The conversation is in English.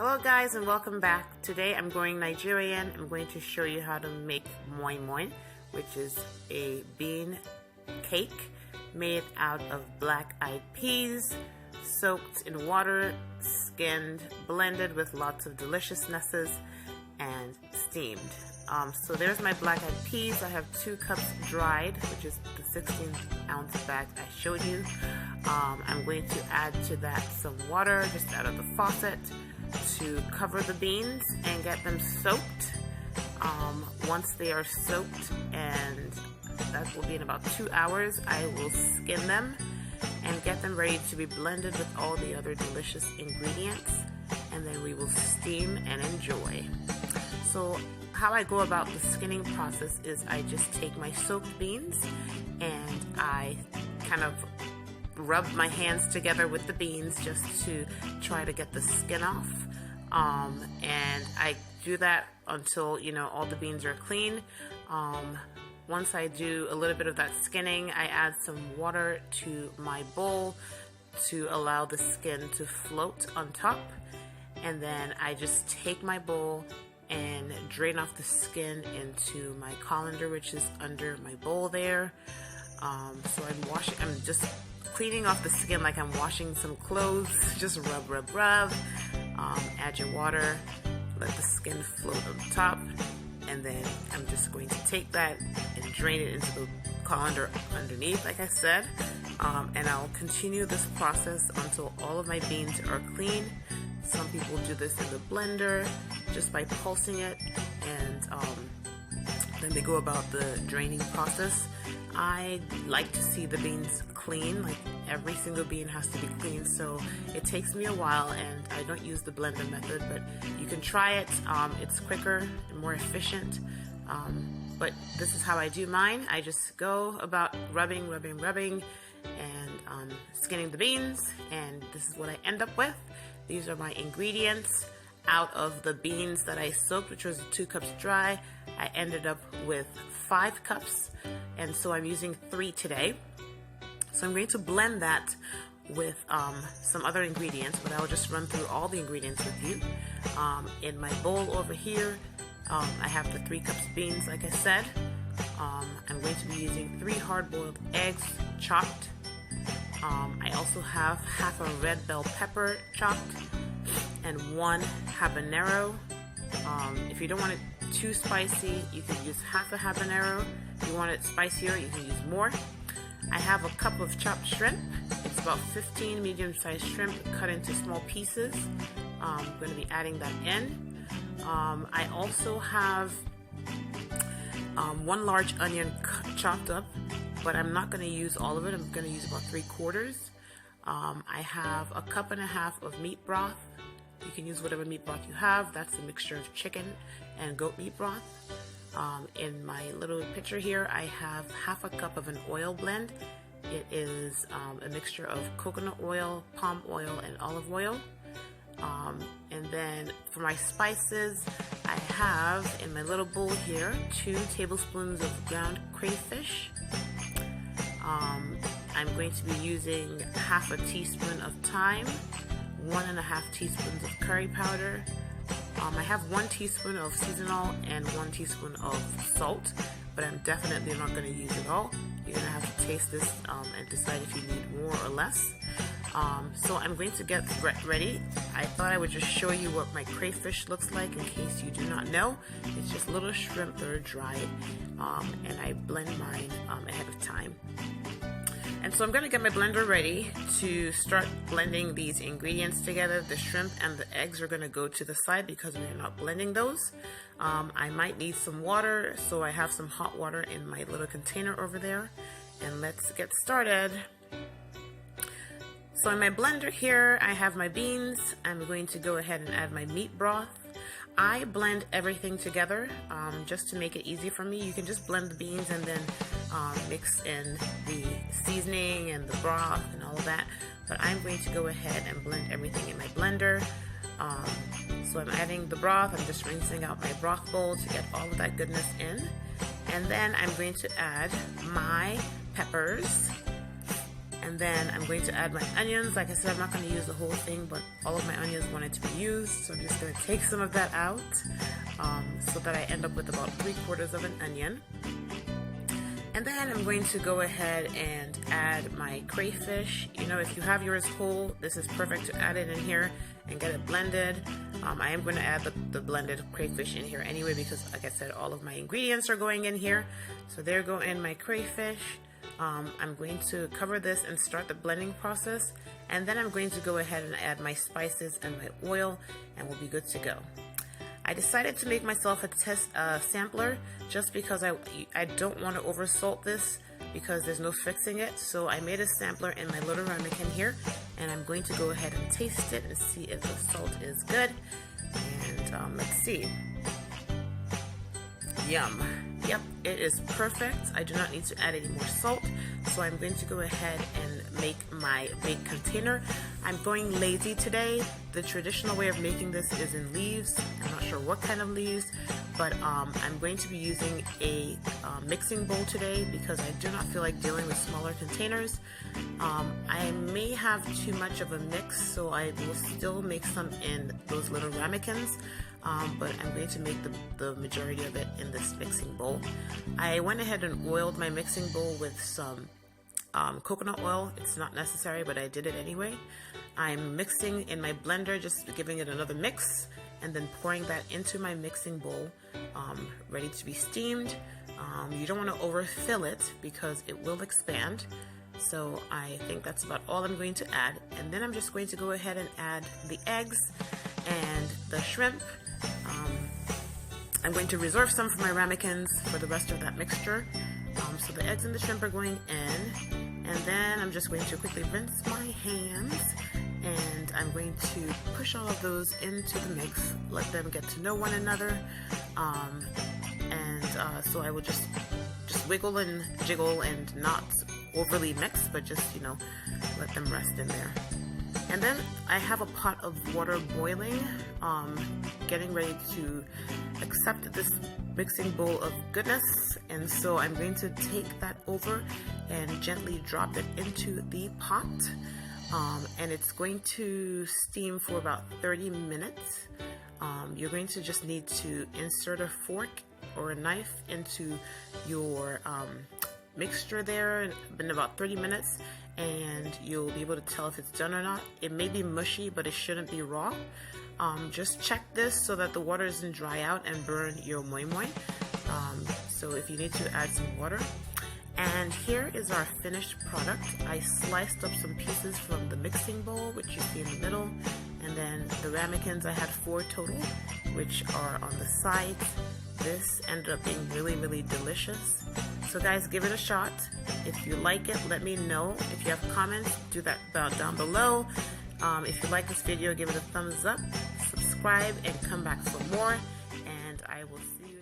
Hello guys and welcome back. Today I'm going Nigerian. I'm going to show you how to make Moin-Moin, which is a bean cake made out of black-eyed peas, soaked in water, skinned, blended with lots of deliciousnesses, and steamed. So there's my black-eyed peas. I have 2 cups dried, which is the 16-ounce bag I showed you. I'm going to add to that some water just out of the faucet to cover the beans and get them soaked. Once they are soaked, and that will be in about 2 hours, I will skin them and get them ready to be blended with all the other delicious ingredients, and then we will steam and enjoy. So how I go about the skinning process is I just take my soaked beans and I kind of rub my hands together with the beans just to try to get the skin off, and I do that until all the beans are clean. Once I do a little bit of that skinning, I add some water to my bowl to allow the skin to float on top, and then I just take my bowl and drain off the skin into my colander, which is under my bowl there. So I'm just cleaning off the skin like I'm washing some clothes. Just rub. Add your water, let the skin float on top, and then I'm just going to take that and drain it into the colander underneath, like I said. And I'll continue this process until all of my beans are clean. Some people do this in the blender just by pulsing it, and then they go about the draining process. I like to see the beans clean, like every single bean has to be clean, so it takes me a while, and I don't use the blender method, but you can try it. It's quicker and more efficient, but this is how I do mine. I just go about rubbing and skinning the beans, and this is what I end up with. These are my ingredients. Out of the beans that I soaked, which was 2 cups dry, I ended up with 5 cups, and so I'm using 3 today. So I'm going to blend that with some other ingredients, but I'll just run through all the ingredients with you. In my bowl over here, I have the 3 cups beans, like I said. I'm going to be using 3 hard-boiled eggs chopped. I also have half a red bell pepper chopped and 1 habanero. If you don't want it too spicy, you can use half a habanero. If you want it spicier, you can use more. I have a cup of chopped shrimp. It's about 15 medium-sized shrimp cut into small pieces. I'm going to be adding that in. I also have 1 large onion chopped up, but I'm not going to use all of it. I'm going to use about 3/4. I have a cup and a half of meat broth. You can use whatever meat broth you have. That's a mixture of chicken and goat meat broth. In my little pitcher here, I have half a cup of an oil blend. It is a mixture of coconut oil, palm oil, and olive oil. And then for my spices, I have in my little bowl here 2 tablespoons of ground crayfish. I'm going to be using half a teaspoon of thyme, 1.5 teaspoons of curry powder. I have 1 teaspoon of seasonal and 1 teaspoon of salt, but I'm definitely not going to use it all. You're going to have to taste this and decide if you need more or less. So I'm going to get ready. I thought I would just show you what my crayfish looks like in case you do not know. It's just little shrimp that are dried, and I blend mine ahead of time. And so I'm going to get my blender ready to start blending these ingredients together. The shrimp and the eggs are going to go to the side because we're not blending those. I might need some water, so I have some hot water in my little container over there. And let's get started. So in my blender here, I have my beans. I'm going to go ahead and add my meat broth. I blend everything together just to make it easy for me. You can just blend the beans and then mix in the seasoning and the broth and all of that, but I'm going to go ahead and blend everything in my blender. So I'm adding the broth. I'm just rinsing out my broth bowl to get all of that goodness in, and then I'm going to add my peppers And then I'm going to add my onions. Like I said, I'm not going to use the whole thing, but all of my onions wanted to be used, so I'm just going to take some of that out so that I end up with about 3/4 of an onion. And then I'm going to go ahead and add my crayfish. You know, if you have yours whole, this is perfect to add it in here and get it blended. I am going to add the blended crayfish in here anyway because, like I said, all of my ingredients are going in here. So there go in my crayfish. I'm going to cover this and start the blending process. And then I'm going to go ahead and add my spices and my oil, and we'll be good to go. I decided to make myself a test sampler just because I don't want to over salt this because there's no fixing it. So I made a sampler in my little ramekin here, and I'm going to go ahead and taste it and see if the salt is good. And let's see. Yum. Yep, it is perfect. I do not need to add any more salt. So I'm going to go ahead and make my bake container. I'm going lazy today. The traditional way of making this is in leaves. I'm not sure what kind of leaves, but I'm going to be using a mixing bowl today because I do not feel like dealing with smaller containers. I may have too much of a mix, so I will still make some in those little ramekins. But I'm going to make the majority of it in this mixing bowl. I went ahead and oiled my mixing bowl with some coconut oil. It's not necessary, but I did it anyway. I'm mixing in my blender, just giving it another mix, and then pouring that into my mixing bowl, ready to be steamed. You don't want to overfill it because it will expand. So I think that's about all I'm going to add. And then I'm just going to go ahead and add the eggs and the shrimp. I'm going to reserve some for my ramekins for the rest of that mixture. So the eggs and the shrimp are going in, and then I'm just going to quickly rinse my hands, and I'm going to push all of those into the mix, let them get to know one another, so I will just wiggle and jiggle and not overly mix, but just, you know, let them rest in there. And then I have a pot of water boiling, getting ready to accept this mixing bowl of goodness. And so I'm going to take that over and gently drop it into the pot. And it's going to steam for about 30 minutes. You're going to just need to insert a fork or a knife into your mixture there in about 30 minutes, and you'll be able to tell if it's done or not. It may be mushy, but it shouldn't be raw. Just check this so that the water doesn't dry out and burn your moin-moin. So if you need to add some water. And here is our finished product. I sliced up some pieces from the mixing bowl, which you see in the middle, and then the ramekins, I had 4 total, which are on the sides. This ended up being really, really delicious. So guys, give it a shot. If you like it, let me know. If you have comments, do that down below. If you like this video, give it a thumbs up, subscribe, and come back for more. And I will see you